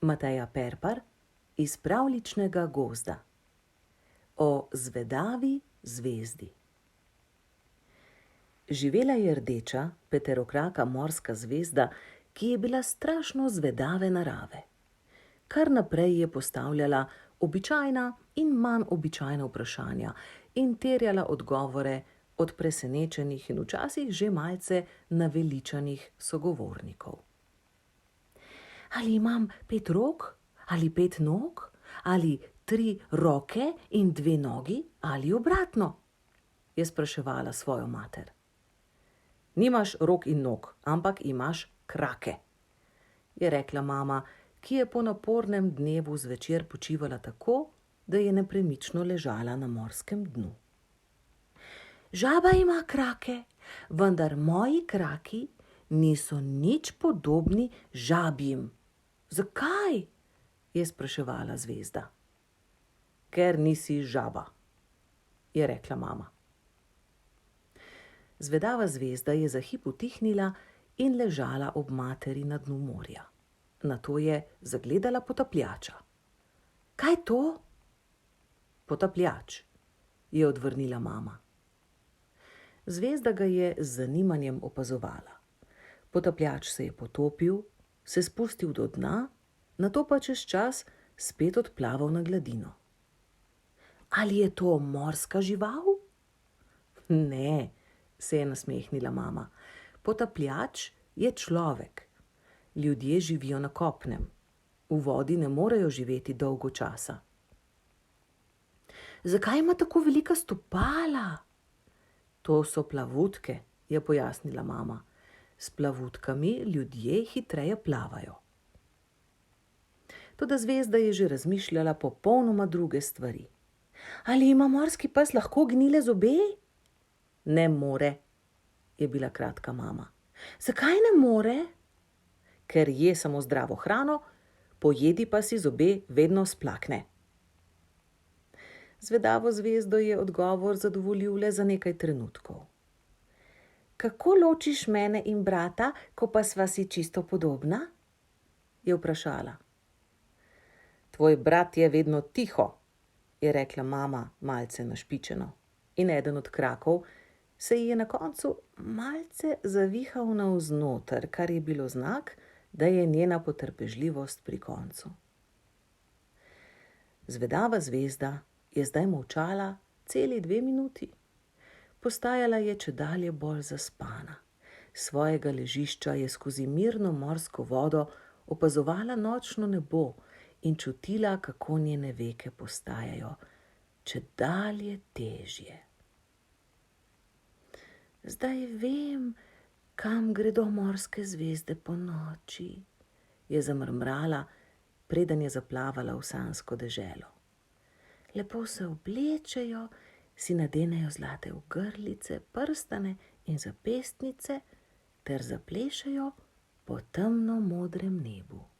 Mateja Perpar iz pravljičnega gozda. O zvedavi zvezdi. Živela je rdeča, peterokraka morska zvezda, ki je bila strašno zvedave narave. Kar naprej je postavljala običajna in manj običajna vprašanja in terjala odgovore od presenečenih in včasih že malce naveličanih sogovornikov. Ali imam 5 rok, ali 5 nog, ali 3 roke in 2 nogi, ali obratno? Je spraševala svojo mater. Nimaš rok in nog, ampak imaš krake, je rekla mama, ki je po napornem dnevu zvečer počivala tako, da je nepremično ležala na morskem dnu. Žaba ima krake, vendar moji kraki niso nič podobni žabjim. Zakaj? Je spraševala zvezda. Ker nisi žaba, je rekla mama. Zvedava zvezda je za hip utihnila in ležala ob materi na dnu morja. Nato je zagledala potapljača. Kaj to? Potapljač, je odvrnila mama. Zvezda ga je z zanimanjem opazovala. Potapljač se je potopil, se spustil do dna, nato pa čez čas spet odplaval na gladino. Ali je to morska žival? Ne, se je nasmehnila mama. Potapljač je človek. Ljudje živijo na kopnem. V vodi ne morejo živeti dolgo časa. Zakaj ima tako velika stopala? To so plavutke, je pojasnila mama. S plavutkami ljudje hitreje plavajo. Toda zvezda je že razmišljala popolnoma druge stvari. Ali ima morski pes lahko gnile zobe? Ne more, je bila kratka mama. Zakaj ne more? Ker je samo zdravo hrano, pojedi pa si zobe vedno splakne. Zvedavo zvezdo je odgovor zadovoljil le za nekaj trenutkov. Kako ločiš mene in brata, ko pa sva si čisto podobna? Je vprašala. Tvoj brat je vedno tiho, je rekla mama malce našpičeno. In eden od krakov se ji je na koncu malce zavihal navznoter, kar je bilo znak, da je njena potrpežljivost pri koncu. Zvedava zvezda je zdaj molčala celi 2 minuti. Postajala je čedalje bolj zaspana. Svojega ležišča je skozi mirno morsko vodo opazovala nočno nebo in čutila, kako njene veke postajajo čedalje težje. Zdaj vem, kam gredo morske zvezde po noči, je zamrmrala, preden je zaplavala v sanjsko deželo. Lepo se oblečejo, si nadenejo zlate ogrlice, prstane in zapestnice ter zaplešejo po temno modrem nebu.